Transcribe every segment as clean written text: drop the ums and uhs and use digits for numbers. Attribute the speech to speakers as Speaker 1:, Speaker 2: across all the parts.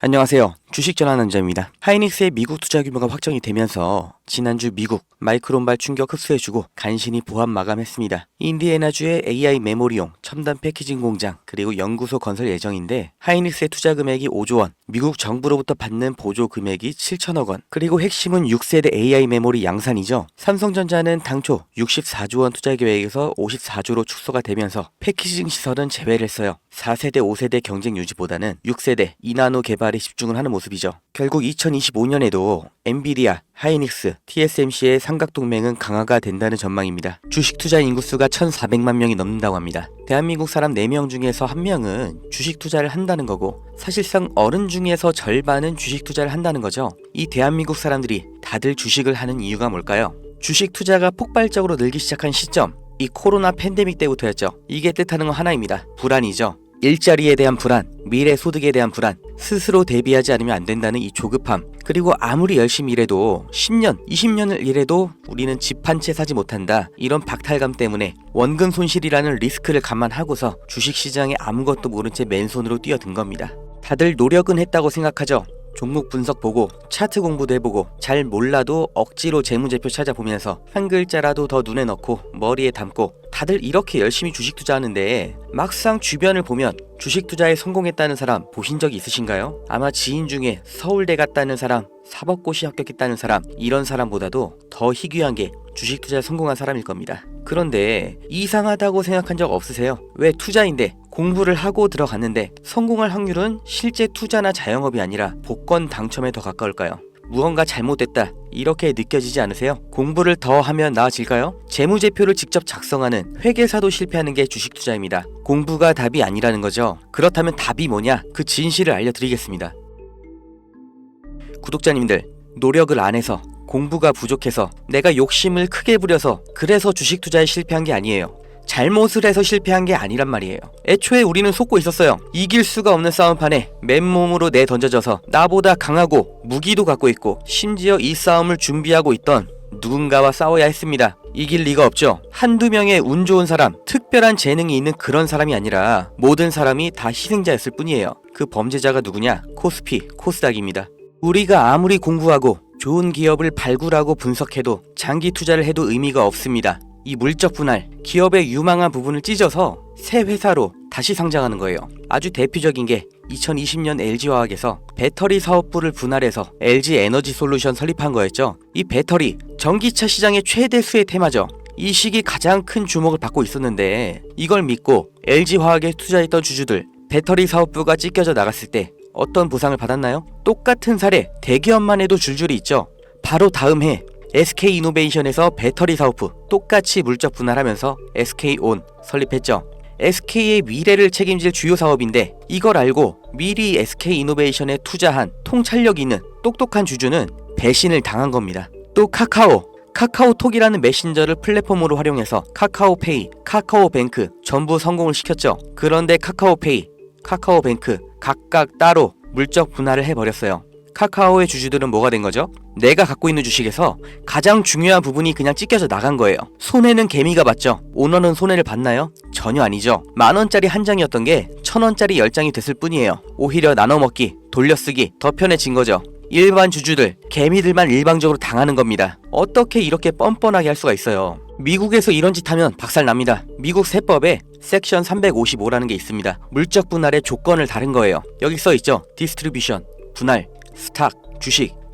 Speaker 1: 안녕하세요. 주식 전환 원자입니다. 하이닉스의 미국 투자 규모가 확정이 되면서 지난주 미국 마이크론발 충격 흡수해주고 간신히 보합 마감했습니다. 인디애나주의 AI 메모리용 첨단 패키징 공장 그리고 연구소 건설 예정인데 하이닉스의 투자 금액이 5조 원, 미국 정부로부터 받는 보조 금액이 7천억 원, 그리고 핵심은 6세대 AI 메모리 양산이죠. 삼성전자는 당초 64조 원 투자 계획에서 54조로 축소가 되면서 패키징 시설은 제외를 했어요. 4세대, 5세대 경쟁 유지보다는 6세대, 2나노 개발에 집중을 하는 모습이죠. 결국 2025년에도 엔비디아, 하이닉스, TSMC의 삼각동맹은 강화가 된다는 전망입니다. 주식 투자 인구수가 1,400만 명이 넘는다고 합니다. 대한민국 사람 4명 중에서 1명은 주식 투자를 한다는 거고, 사실상 어른 중에서 절반은 주식 투자를 한다는 거죠. 이 대한민국 사람들이 다들 주식을 하는 이유가 뭘까요? 주식 투자가 폭발적으로 늘기 시작한 시점, 이 코로나 팬데믹 때부터였죠. 이게 뜻하는 건 하나입니다. 불안이죠. 일자리에 대한 불안, 미래 소득에 대한 불안, 스스로 대비하지 않으면 안 된다는 이 조급함, 그리고 아무리 열심히 일해도 10년, 20년을 일해도 우리는 집 한 채 사지 못한다, 이런 박탈감 때문에 원금 손실이라는 리스크를 감안하고서 주식시장에 아무것도 모른 채 맨손으로 뛰어든 겁니다. 다들 노력은 했다고 생각하죠. 종목 분석 보고 차트 공부도 해보고 잘 몰라도 억지로 재무제표 찾아보면서 한 글자라도 더 눈에 넣고 머리에 담고 다들 이렇게 열심히 주식 투자하는데 막상 주변을 보면 주식 투자에 성공했다는 사람 보신 적이 있으신가요? 아마 지인 중에 서울대 갔다는 사람, 사법고시 합격했다는 사람, 이런 사람보다도 더 희귀한 게 주식 투자에 성공한 사람일 겁니다. 그런데 이상하다고 생각한 적 없으세요? 왜 투자인데 공부를 하고 들어갔는데 성공할 확률은 실제 투자나 자영업이 아니라 복권 당첨에 더 가까울까요? 무언가 잘못됐다, 이렇게 느껴지지 않으세요? 공부를 더 하면 나아질까요? 재무제표를 직접 작성하는 회계사도 실패하는 게 주식 투자입니다. 공부가 답이 아니라는 거죠. 그렇다면 답이 뭐냐? 그 진실을 알려드리겠습니다. 구독자님들, 노력을 안 해서, 공부가 부족해서, 내가 욕심을 크게 부려서 그래서 주식 투자에 실패한 게 아니에요. 잘못을 해서 실패한 게 아니란 말이에요. 애초에 우리는 속고 있었어요. 이길 수가 없는 싸움판에 맨몸으로 내던져져서 나보다 강하고 무기도 갖고 있고 심지어 이 싸움을 준비하고 있던 누군가와 싸워야 했습니다. 이길 리가 없죠. 한두 명의 운 좋은 사람, 특별한 재능이 있는 그런 사람이 아니라 모든 사람이 다 희생자였을 뿐이에요. 그 범죄자가 누구냐? 코스피, 코스닥입니다. 우리가 아무리 공부하고 좋은 기업을 발굴하고 분석해도 장기 투자를 해도 의미가 없습니다. 이 물적 분할, 기업의 유망한 부분을 찢어서 새 회사로 다시 상장하는 거예요. 아주 대표적인 게 2020년 LG화학에서 배터리 사업부를 분할해서 LG에너지솔루션 설립한 거였죠. 이 배터리, 전기차 시장의 최대 수혜 테마죠. 이 시기 가장 큰 주목을 받고 있었는데 이걸 믿고 LG화학에 투자했던 주주들, 배터리 사업부가 찢겨져 나갔을 때 어떤 보상을 받았나요? 똑같은 사례, 대기업만 해도 줄줄이 있죠. 바로 다음 해 SK이노베이션에서 배터리 사업부 똑같이 물적 분할하면서 SK온 설립했죠. SK의 미래를 책임질 주요 사업인데 이걸 알고 미리 SK이노베이션에 투자한 통찰력 있는 똑똑한 주주는 배신을 당한 겁니다. 또 카카오톡이라는 메신저를 플랫폼으로 활용해서 카카오페이, 카카오뱅크 전부 성공을 시켰죠. 그런데 카카오페이, 카카오뱅크 각각 따로 물적 분할을 해버렸어요. 카카오의 주주들은 뭐가 된 거죠? 내가 갖고 있는 주식에서 가장 중요한 부분이 그냥 찢겨져 나간 거예요. 손해는 개미가 봤죠. 오너는 손해를 봤나요? 전혀 아니죠. 10,000원짜리 한 장이었던 게 1,000원짜리 10장이 됐을 뿐이에요. 오히려 나눠먹기, 돌려쓰기 더 편해진 거죠. 일반 주주들, 개미들만 일방적으로 당하는 겁니다. 어떻게 이렇게 뻔뻔하게 할 수가 있어요? 미국에서 이런 짓 하면 박살납니다. 미국 세법에 섹션 355라는 게 있습니다. 물적 분할의 조건을 다른 거예요. 여기 써있죠. 디스트리뷰션, 분할, 스탁,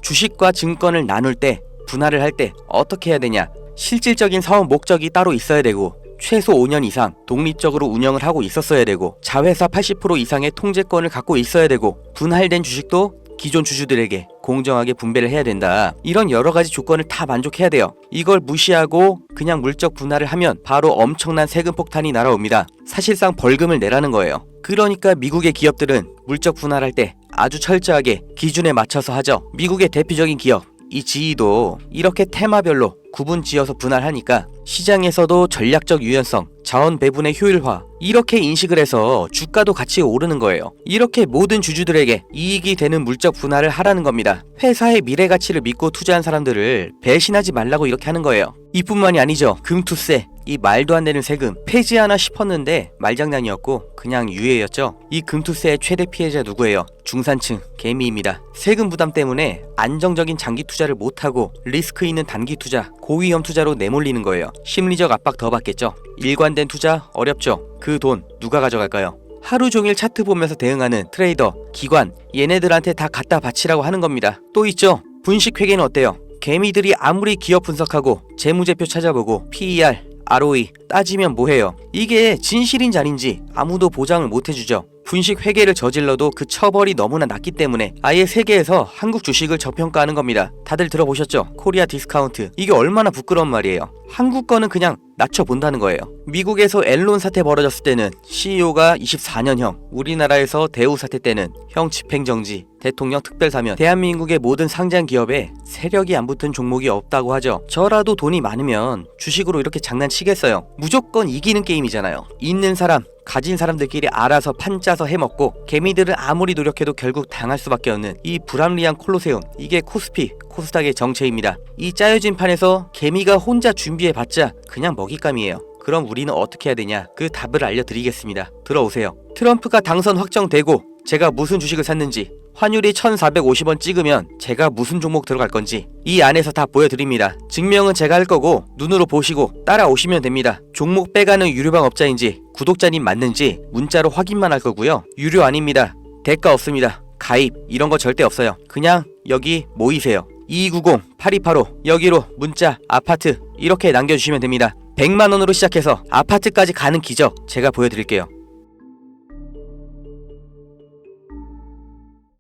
Speaker 1: 주식과 증권을 나눌 때, 분할을 할 때 어떻게 해야 되냐? 실질적인 사업 목적이 따로 있어야 되고 최소 5년 이상 독립적으로 운영을 하고 있었어야 되고 자회사 80% 이상의 통제권을 갖고 있어야 되고 분할된 주식도 기존 주주들에게 공정하게 분배를 해야 된다. 이런 여러 가지 조건을 다 만족해야 돼요. 이걸 무시하고 그냥 물적 분할을 하면 바로 엄청난 세금 폭탄이 날아옵니다. 사실상 벌금을 내라는 거예요. 그러니까 미국의 기업들은 물적 분할할 때 아주 철저하게 기준에 맞춰서 하죠. 미국의 대표적인 기업, 이 GE도 이렇게 테마별로 구분 지어서 분할하니까 시장에서도 전략적 유연성, 자원 배분의 효율화, 이렇게 인식을 해서 주가도 같이 오르는 거예요. 이렇게 모든 주주들에게 이익이 되는 물적 분할을 하라는 겁니다. 회사의 미래 가치를 믿고 투자한 사람들을 배신하지 말라고 이렇게 하는 거예요. 이뿐만이 아니죠. 금투세, 이 말도 안 되는 세금 폐지하나 싶었는데 말장난이었고 그냥 유예였죠. 이 금투세의 최대 피해자 누구예요? 중산층, 개미입니다. 세금 부담 때문에 안정적인 장기 투자를 못하고 리스크 있는 단기 투자, 고위험 투자로 내몰리는 거예요. 심리적 압박 더 받겠죠. 일관된 투자 어렵죠. 그 돈 누가 가져갈까요? 하루 종일 차트 보면서 대응하는 트레이더, 기관, 얘네들한테 다 갖다 바치라고 하는 겁니다. 또 있죠. 분식회계는 어때요? 개미들이 아무리 기업 분석하고 재무제표 찾아보고 PER, ROE 따지면 뭐해요? 이게 진실인지 아닌지 아무도 보장을 못 해주죠. 분식 회계를 저질러도 그 처벌이 너무나 낮기 때문에 아예 세계에서 한국 주식을 저평가하는 겁니다. 다들 들어보셨죠? 코리아 디스카운트. 이게 얼마나 부끄러운 말이에요. 한국 거는 그냥 낮춰본다는 거예요. 미국에서 앨런 사태 벌어졌을 때는 CEO가 24년형, 우리나라에서 대우 사태 때는 형 집행정지, 대통령 특별사면, 대한민국의 모든 상장 기업에 세력이 안 붙은 종목이 없다고 하죠. 저라도 돈이 많으면 주식으로 이렇게 장난치겠어요. 무조건 이기는 게임이잖아요. 있는 사람, 가진 사람들끼리 알아서 판 짜서 해먹고 개미들은 아무리 노력해도 결국 당할 수밖에 없는 이 불합리한 콜로세움, 이게 코스피, 코스닥의 정체입니다. 이 짜여진 판에서 개미가 혼자 준비해봤자 그냥 먹잇감이에요. 그럼 우리는 어떻게 해야 되냐? 그 답을 알려드리겠습니다. 들어오세요. 트럼프가 당선 확정되고 제가 무슨 주식을 샀는지, 환율이 1450원 찍으면 제가 무슨 종목 들어갈 건지 이 안에서 다 보여드립니다. 증명은 제가 할 거고 눈으로 보시고 따라오시면 됩니다. 종목 빼가는 유료방 업자인지 구독자님 맞는지 문자로 확인만 할 거고요. 유료 아닙니다. 대가 없습니다. 가입 이런 거 절대 없어요. 그냥 여기 모이세요. 2290-8285 여기로 문자, 아파트 이렇게 남겨주시면 됩니다. 100만원으로 시작해서 아파트까지 가는 기적 제가 보여드릴게요.